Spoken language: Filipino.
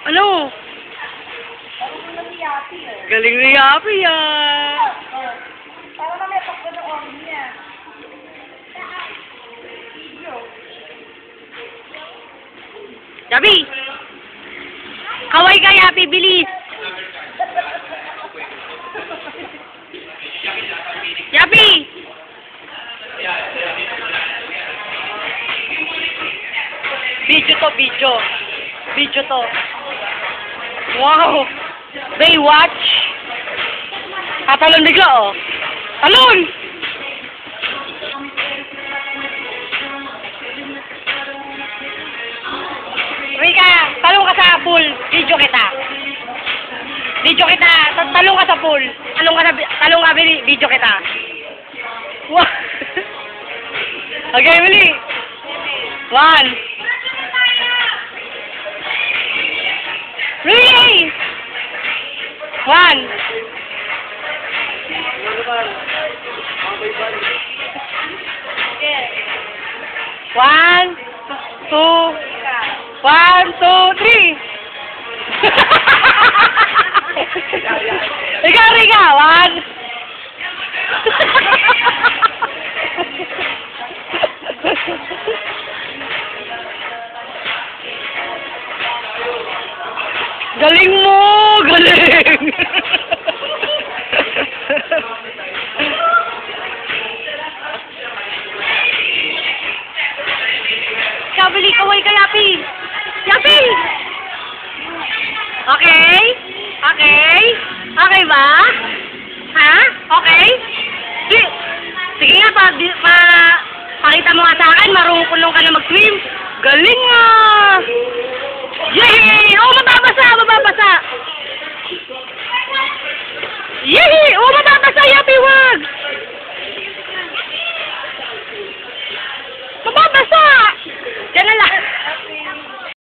Ano? Galing ni Yapi ah. Para mamaya pakbo ng orin niya. Yapi! Kaway ka, Yapi, bilis! Yapi! Video to, video. Video to. Wow! Baywatch! Tatalon bigla, oh. Talon! Rika, talong ka sa pool. Video kita. Video kita. Talong ka sa pool. Talong ka, video kita. Wow! Okay, Emily. 1. Really? 1. One, two, 1, 2, 3. Ikaw, Rika. 1. Galing mo! Galing! Kabili, kaway ka, Yapi! Yapi! Okay? Okay? Okay ba? Ha? Okay? Sige nga, pakita mo nga sa akin, marunong ka na mag-swim. Galing nga!